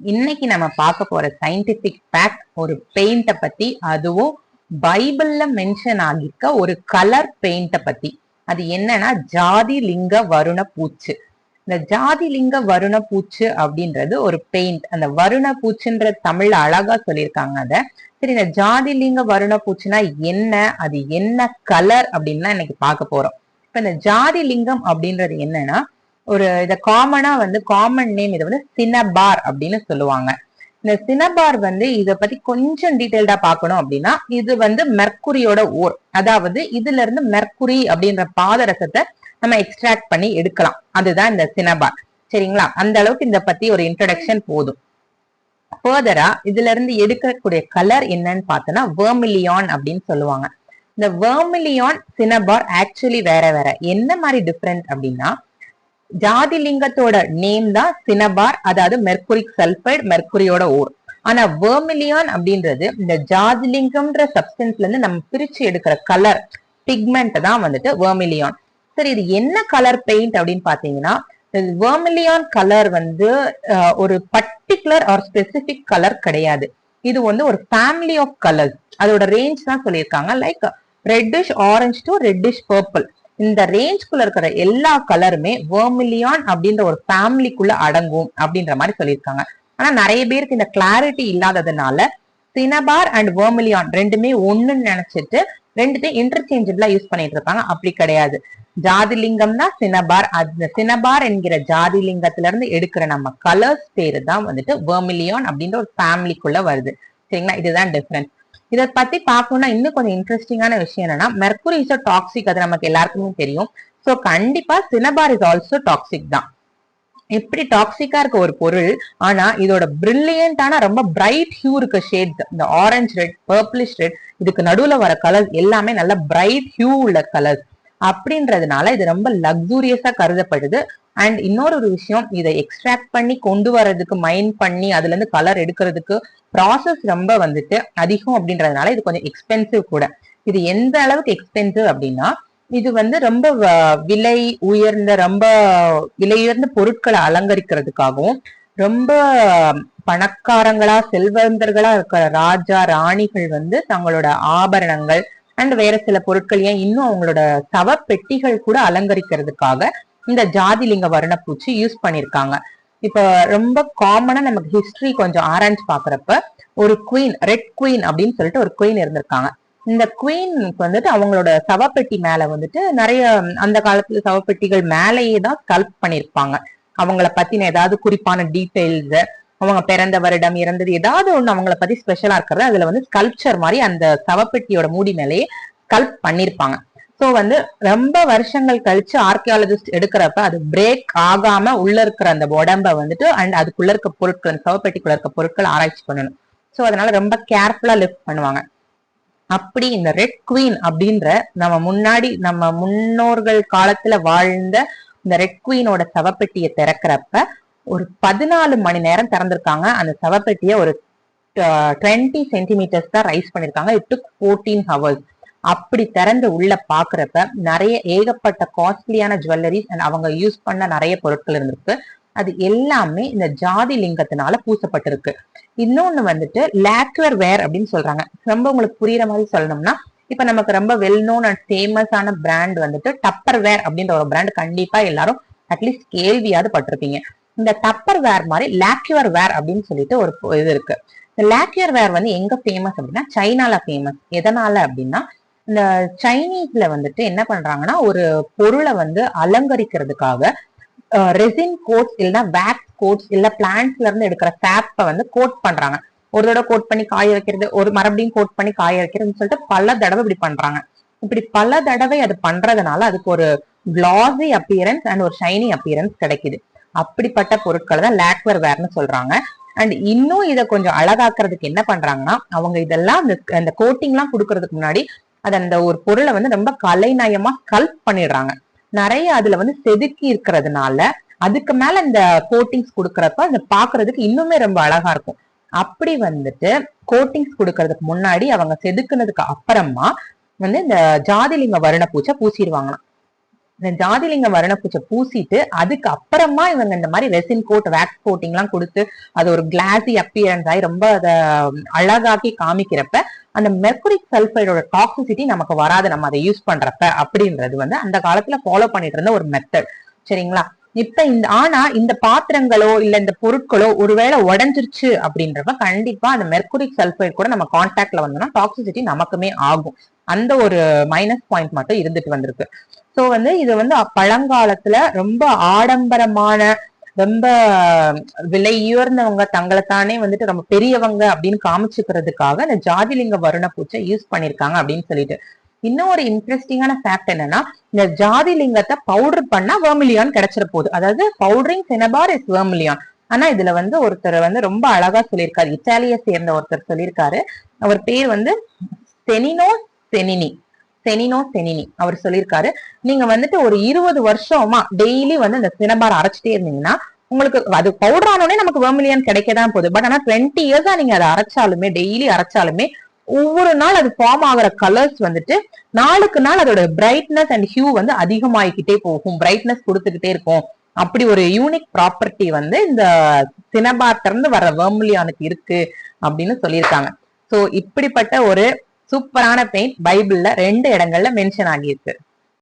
இன்னைக்கு நம்ம பார்க்க போற சயின்டிபிக் ஃபேக்ட் ஒரு பெயிண்ட பத்தி, அதுவும் பைபிள்ல மென்ஷன் ஆகியிருக்க ஒரு கலர் பெயிண்ட பத்தி. அது என்னன்னா ஜாதி லிங்க வருண பூச்சு. இந்த ஜாதி லிங்க வருண பூச்சு அப்படின்றது ஒரு பெயிண்ட். அந்த வருண பூச்சுன்ற தமிழ்ல அழகா சொல்லியிருக்காங்க அத. சரி, இந்த ஜாதி லிங்க வருண பூச்சுனா என்ன, அது என்ன கலர் அப்படின்னு இன்னைக்கு பார்க்க போறோம். இப்ப இந்த ஜாதி லிங்கம் அப்படின்றது என்னன்னா, ஒரு இத காமனா காமன் நேம் இதை சினபார் அப்படின்னு சொல்லுவாங்க. இந்த சினபார் இத பத்தி கொஞ்சம் டீடைல்டா பார்க்கணும் அப்படின்னா, இது மெர்க்குரியோட ஓர். அதாவது இதுல இருந்து மெர்க்குரி அப்படின்ற பாதரசத்தை நம்ம எக்ஸ்ட்ராக்ட் பண்ணி எடுக்கலாம். அதுதான் இந்த சினபார். சரிங்களா? அந்த அளவுக்கு இத பத்தி ஒரு இன்ட்ரோடக்ஷன் போதும். ஃபர்தரா இதுல இருந்து எடுக்கக்கூடிய கலர் என்னன்னு பார்த்தோம்னா வெர்மிலியான் அப்படின்னு சொல்லுவாங்க. இந்த வெர்மிலியான் சினபார் ஆக்சுவலி வேற வேற. என்ன மாதிரி டிஃபரெண்ட் அப்படின்னா, ஜாதி லிங்கத்தோட நேம் தான் சினபார், அதாவது மெர்குரிக் சல்பைடு, மெர்குரியோட ஓர். ஆனா வெர்மிலியான் அப்படின்றது இந்த ஜாதி லிங்கம்ன்ற சப்ஸ்டன்ஸ்ல இருந்து நம்ம பிரிச்சு எடுக்கிற கலர் பிக்மெண்ட் தான் வெர்மிலியான். சரி, இது என்ன கலர் பெயிண்ட் அப்படின்னு பாத்தீங்கன்னா, வெர்மிலியான் கலர் ஒரு பர்டிகுலர் ஆர் ஸ்பெசிபிக் கலர் கிடையாது. இது ஒரு ஃபேமிலி ஆஃப் கலர்ஸ். அதோட ரேஞ்ச் தான் சொல்லியிருக்காங்க. Like reddish orange to reddish purple. இந்த ரேஞ்ச்குள்ள இருக்கிற எல்லா கலருமே வெர்மிலியான் அப்படின்ற ஒரு ஃபேமிலிக்குள்ள அடங்கும் அப்படின்ற மாதிரி சொல்லியிருக்காங்க. ஆனா நிறைய பேருக்கு இந்த கிளாரிட்டி இல்லாததுனால சினபார் அண்ட் வெர்மிலியான் ரெண்டுமே ஒண்ணுன்னு நினைச்சிட்டு ரெண்டுத்தையும் இன்டர்சேஞ்சபிளா யூஸ் பண்ணிட்டு இருக்காங்க. அப்படி கிடையாது. ஜாதி லிங்கம் தான் சினபார். அந்த சினபார் என்கிற ஜாதி லிங்கத்துல இருந்து எடுக்கிற நம்ம கலர்ஸ் பேரு தான் வெர்மிலியான் அப்படின்ற ஒரு ஃபேமிலிக்குள்ள வருது. சரிங்களா? இதுதான் டிஃபரன்ஸ். இதை பத்தி பார்க்கணும்னா இன்னும் கொஞ்சம் இன்ட்ரெஸ்டிங்கான விஷயம் என்னன்னா, மெர்குரி இஸ் டாக்ஸிக். அது நமக்கு எல்லாருக்குமே தெரியும். சோ கண்டிப்பா சினபார் இஸ் ஆல்சோ டாக்ஸிக் தான். எப்படி டாக்ஸிக்கா இருக்க ஒரு பொருள், ஆனா இதோட பிரில்லியன்டான ரொம்ப பிரைட் ஹியூ இருக்க ஷேட்ஸ், இந்த ஆரஞ்சு ரெட், பர்பிளிஷ் ரெட், இதுக்கு நடுவுல வர கலர்ஸ் எல்லாமே நல்ல பிரைட் ஹியூ உள்ள கலர்ஸ். அப்படின்றதுனால இது ரொம்ப லக்ஸூரியஸா கருதப்படுது. அண்ட் இன்னொரு ஒரு விஷயம், இதை எக்ஸ்ட்ராக்ட் பண்ணி கொண்டு வர்றதுக்கு, மைன் பண்ணி அதுல இருந்து கலர் எடுக்கிறதுக்கு ப்ராசஸ் ரொம்ப அதிகம். அப்படின்றதுனால இது கொஞ்சம் எக்ஸ்பென்சிவ் கூட. இது எந்த அளவுக்கு எக்ஸ்பென்சிவ் அப்படின்னா, இது ரொம்ப விலை உயர்ந்த, ரொம்ப விலையுயர்ந்த பொருட்களை அலங்கரிக்கிறதுக்காகவும், ரொம்ப பணக்காரங்களா செல்வந்தர்களா இருக்கிற ராஜா ராணிகள் தங்களோட ஆபரணங்கள் அண்ட் வேற சில பொருட்கள், ஏன் இன்னும் அவங்களோட சவப்பெட்டிகள் கூட அலங்கரிக்கிறதுக்காக இந்த ஜாதிலிங்க வர்ணப்பூச்சி யூஸ் பண்ணிருக்காங்க. இப்ப ரொம்ப காமனா நமக்கு ஹிஸ்டரி கொஞ்சம் ஆராய்ச்சி பாக்குறப்ப, ஒரு குவீன், ரெட் குவீன் அப்படின்னு சொல்லிட்டு ஒரு குவீன் இருந்திருக்காங்க. இந்த குவீனுக்கு அவங்களோட சவப்பெட்டி மேல நிறைய அந்த காலத்துல சவப்பெட்டிகள் மேலேயே தான் ஸ்கல்ப் பண்ணிருப்பாங்க. அவங்கள பத்தின ஏதாவது குறிப்பான டீடைல்ஸ், அவங்க பிறந்த வருடம், இறந்தது, ஏதாவது ஒண்ணு அவங்கள பத்தி ஸ்பெஷலா இருக்கிறது அதுல ஸ்கல்ப்சர் மாதிரி அந்த சவப்பெட்டியோட மூடி மேலேயே ஸ்கல்ப் பண்ணிருப்பாங்க. சோ ரொம்ப வருஷங்கள் கழிச்சு ஆர்கியாலஜிஸ்ட் எடுக்கிறப்ப அது பிரேக் ஆகாம உள்ள இருக்கிற அந்த உடம்ப அண்ட் அதுக்குள்ள இருக்க பொருட்கள், சவப்பெட்டிக்குள்ள இருக்க பொருட்கள் ஆராய்ச்சி பண்ணணும். சோ அதனால ரொம்ப கேர்ஃபுல்லா லிஃப்ட் பண்ணுவாங்க. அப்படி இந்த ரெட் குவீன் அப்படின்ற நம்ம முன்னோர்கள் காலத்துல வாழ்ந்த இந்த ரெட் குவீனோட சவப்பெட்டியை திறக்கிறப்ப ஒரு 14 மணி நேரம் திறந்திருக்காங்க. அந்த சவப்பெட்டியை ஒரு 20 சென்டிமீட்டர்ஸ் தான் ரைஸ் பண்ணிருக்காங்க. It took 14 hours. அப்படி திறந்து உள்ள பாக்குறப்ப நிறைய ஏகப்பட்ட காஸ்ட்லியான ஜுவல்லரிஸ் அண்ட் அவங்க யூஸ் பண்ண நிறைய பொருட்கள் இருந்திருக்கு. அது எல்லாமே இந்த ஜாதி லிங்கத்தினால பூசப்பட்டிருக்கு. இன்னொன்னு லாக்வர் வேர் அப்படின்னு சொல்றாங்க. ரொம்ப உங்களுக்கு புரியுற மாதிரி சொல்லணும்னா, இப்ப நமக்கு ரொம்ப வெல் நோன் அண்ட் ஃபேமஸான பிராண்ட் டப்பர் வேர் அப்படின்ற ஒரு பிராண்ட் கண்டிப்பா எல்லாரும் அட்லீஸ்ட் கேள்வியாவது பட்டிருப்பீங்க. இந்த டப்பர் வேர் மாதிரி லாக்வர் வேர் அப்படின்னு சொல்லிட்டு ஒரு இது இருக்கு. இந்த லாக்வர் வேர் எங்க ஃபேமஸ் அப்படின்னா சைனால ஃபேமஸ். எதனால அப்படின்னா, இந்த சைனீஸ்ல என்ன பண்றாங்கன்னா, ஒரு பொருளை அலங்கரிக்கிறதுக்காக ரெசின் கோட்ஸ் இல்லைன்னா வேக்ஸ் கோட்ஸ் இல்ல பிளான்ட்ஸ்ல இருந்து எடுக்கிற சாப்பை கோட் பண்றாங்க. ஒரு தடவை கோட் பண்ணி காய வைக்கிறது, ஒரு மறுபடியும் கோட் பண்ணி காய வைக்கிறதுன்னு சொல்லிட்டு பல தடவை இப்படி பண்றாங்க. இப்படி பல தடவை அது பண்றதுனால அதுக்கு ஒரு கிளாசி அப்பியரன்ஸ் அண்ட் ஒரு ஷைனி அப்பியரன்ஸ் கிடைக்குது. அப்படிப்பட்ட பொருட்களை தான் லாக்வர் வேர்னு சொல்றாங்க. அண்ட் இன்னும் இதை கொஞ்சம் அழகாக்குறதுக்கு என்ன பண்றாங்கன்னா, அவங்க இதெல்லாம் அந்த கோட்டிங் எல்லாம் கொடுக்கறதுக்கு முன்னாடி அது அந்த ஒரு பொருளை ரொம்ப கலைநயமா ஸ்கல்ப் பண்ணிடுறாங்க. நிறைய அதுல செதுக்கி இருக்கிறதுனால அதுக்கு மேல இந்த கோட்டிங்ஸ் கொடுக்கறப்ப அது பாக்குறதுக்கு இன்னுமே ரொம்ப அழகா இருக்கும். அப்படி கோட்டிங்ஸ் கொடுக்கறதுக்கு முன்னாடி அவங்க செதுக்குனதுக்கு அப்புறமா இந்த ஜாதிலிங்க வருண பூச்சை பூசிடுவாங்களாம். இந்த ஜாதிலிங்க வர்ணப்பூச்சை பூசிட்டு அதுக்கு அப்புறமா இவங்க இந்த மாதிரி ரெசின் கோட் வேக்ஸ் கோட்டிங் எல்லாம் கொடுத்து அது ஒரு கிளாசி அப்பியரன்ஸ் ஆகி ரொம்ப அதை அழகாக்கி காமிக்கிறப்ப அந்த மெர்குரிக் சல்பைடோட டாக்ஸிசிட்டி நமக்கு வராது நம்ம அதை யூஸ் பண்றப்ப அப்படின்றது அந்த காலத்துல ஃபாலோ பண்ணிட்டு இருந்த ஒரு மெத்தட். சரிங்களா? இப்ப ஆனா இந்த பாத்திரங்களோ இல்ல இந்த பொருட்களோ ஒருவேளை உடஞ்சிருச்சு அப்படின்றப்ப கண்டிப்பா அந்த மெர்குரிக் சல்பைட் கூட நம்ம கான்டாக்ட்ல வந்தோம்னா டாக்ஸிசிட்டி நமக்குமே ஆகும். அந்த ஒரு மைனஸ் பாயிண்ட் மட்டும் இருந்துட்டு வந்திருக்கு. சோ இது பழங்காலத்துல ரொம்ப ஆடம்பரமான ரொம்ப விலை உயர்ந்தவங்க தங்களைத்தானே ரொம்ப பெரியவங்க அப்படின்னு காமிச்சுக்கிறதுக்காக இந்த ஜாதிலிங்க வருண பூச்சை யூஸ் பண்ணிருக்காங்க அப்படின்னு சொல்லிட்டு. இன்னும் ஒரு இன்ட்ரெஸ்டிங்கான ஃபேக்ட் என்னன்னா இந்த ஜாதிலிங்கத்தை பவுடர் பண்ணா வெர்மிலியான் கிடைச்சிட போகுது. அதாவது பவுடரிங் சினபார் இஸ் வெர்மிலியான். ஆனா இதுல ஒருத்தர் ரொம்ப அழகா சொல்லியிருக்காரு, இத்தாலியை சேர்ந்த ஒருத்தர் சொல்லியிருக்காரு. அவர் பேர் செனினோ செனினி செனினோ செனினி. அவர் சொல்லியிருக்காரு, நீங்க ஒரு 20 வருஷமா டெய்லி இந்த சினபார் அரைச்சிட்டே இருந்தீங்கன்னா உங்களுக்கு அது பவுடர் ஆனோடனே நமக்கு வெர்மிலியான் கிடைக்கதான் போகுது. பட் ஆனா 20 இயர்ஸா நீங்க அதை அரைச்சாலுமே டெய்லி அரைச்சாலுமே ஒவ்வொரு நாள் அது ஃபார்ம் ஆகிற கலர்ஸ் நாளுக்கு நாள் அதோட பிரைட்னஸ் அண்ட் ஹியூ அதிகமாகிக்கிட்டே போகும், பிரைட்னஸ் கொடுத்துக்கிட்டே இருக்கும். அப்படி ஒரு யூனிக் ப்ராப்பர்ட்டி இந்த சினபார்ல இருந்து வர வெர்மிலியானுக்கு இருக்கு அப்படின்னு சொல்லியிருக்காங்க. சோ இப்படிப்பட்ட ஒரு சூப்பரான பெயிண்ட் பைபிள்ல 2 இடங்கள்ல மென்ஷன் ஆகியிருக்கு.